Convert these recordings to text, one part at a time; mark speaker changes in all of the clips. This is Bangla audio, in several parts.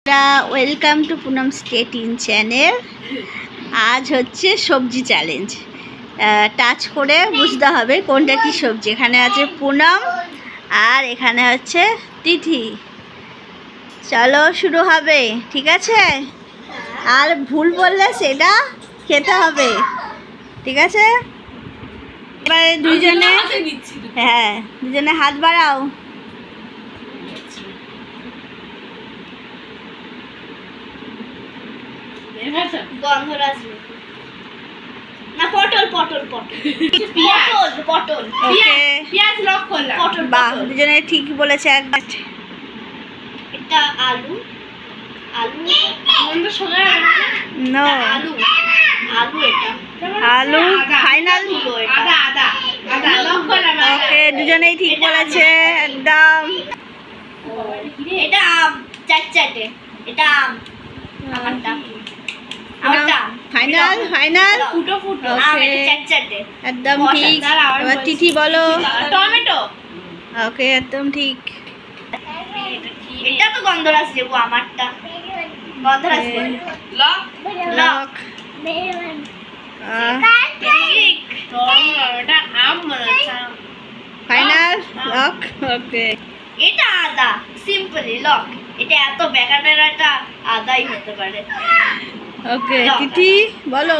Speaker 1: Welcome to Poonam state in channel. আজ হচ্ছে সবজি চ্যালেঞ্জ। টাচ করে বুঝতে হবে কোনটা কি সবজি। এখানে আছে পুনম আর এখানে হচ্ছে তিথি। চলো শুরু হবে, ঠিক আছে? আর ভুল বললে সেটা খেতে হবে, ঠিক আছে? এবারে দুজনে দুজনে হাত বাড়াও।
Speaker 2: গন্ধরাজ না, পটল পটল পটল পটল পটল পেঁয়াজ লক করলাম। পটল
Speaker 1: বাহ, দুজনে ঠিক বলেছে একবার।
Speaker 2: এটা আলু আলু বন্ধ শোনা
Speaker 1: নো,
Speaker 2: আলু আলু এটা
Speaker 1: আলু ফাইনাল।
Speaker 2: আদা আদা আদা লক করলাম।
Speaker 1: ওকে, দুজনেই ঠিক বলেছে একদম।
Speaker 2: এটা আম চাটচাটে, এটা আম আমারটা আমারটা
Speaker 1: ফাইনাল ফাইনাল
Speaker 2: ফুটো ফুটো আম, এটা চাটচাটে
Speaker 1: একদম ঠিক। এবার তিথি বলো।
Speaker 2: টমেটো।
Speaker 1: ওকে, একদম ঠিক।
Speaker 2: এটা তো গন্ধরাজ লেবু, আমারটা গন্ধরাজ লেবু। Lock
Speaker 1: lock.
Speaker 2: ঠিক। এটা আম মনে হচ্ছে।
Speaker 1: Final lock. ওকে,
Speaker 2: এটা আদা, সিম্পলি লক। এটা এত বেকারের একটা আদাই হতে পারে।
Speaker 1: ওকে তিথি বলো।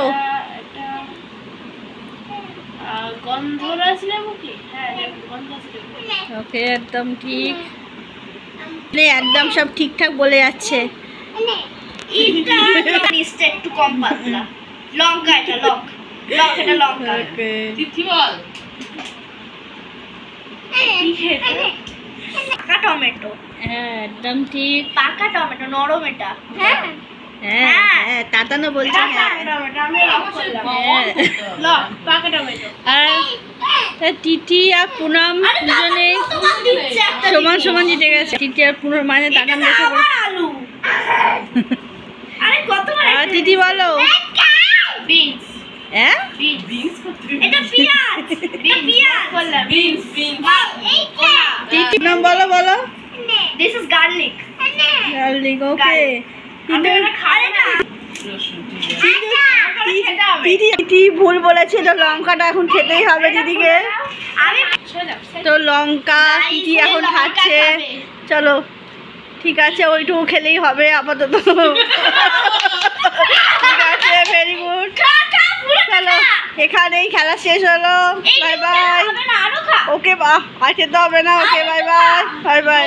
Speaker 2: গন্ধরাজ লেবু কি? হ্যাঁ, গন্ধরাজ লেবু।
Speaker 1: ওকে, একদম ঠিক। একদম সব ঠিকঠাক বলে যাচ্ছে।
Speaker 2: এটা মিষ্টি একটু কম পাতলা। লঙ্কা, এটা লক লক, এটা লঙ্কা।
Speaker 1: ওকে,
Speaker 2: তিথি বল। পাকা টমেটো।
Speaker 1: হ্যাঁ একদম ঠিক।
Speaker 2: পাকা টমেটো, নরম এটা। হ্যাঁ
Speaker 1: হ্যাঁ হ্যাঁ, তাতানো বলছে। হ্যাঁ
Speaker 2: টমেটো আমি লক করলাম।
Speaker 1: হ্যাঁ।
Speaker 2: লক পাকা টমেটো।
Speaker 1: আর তিথি আর পুনম দুজনে সমান সমান জিতে গেছে। তিথি আর পুনম মানে তাকান বসে পড়ে।
Speaker 2: আলু। আরে কতবার
Speaker 1: আর তিথি বলো।
Speaker 2: বিনস।
Speaker 1: হ্যাঁ
Speaker 2: বিনস এটা পেঁয়াজ। এটা পেঁয়াজ বললাম। বিনস এইটা
Speaker 1: তিথি নাম বলো বলো।
Speaker 2: This is garlic.
Speaker 1: গার্লিক। ওকে,
Speaker 2: আমি এটা খাই না।
Speaker 1: তিথি ভুল বলেছে, তো লঙ্কাটা এখন খেতেই হবে দিদিকে।
Speaker 2: আমি
Speaker 1: তো লঙ্কা তিথি এখন খাচ্ছে। চলো ঠিক আছে, ওইটুকু খেলেই হবে আপাতত। ঠিক আছে, ভেরি গুড। চলো এখানেই খেলা শেষ হলো। Bye bye. ওকে, বাহ, আর খেতে হবে না। ওকে, বাই বাই বাই বাই।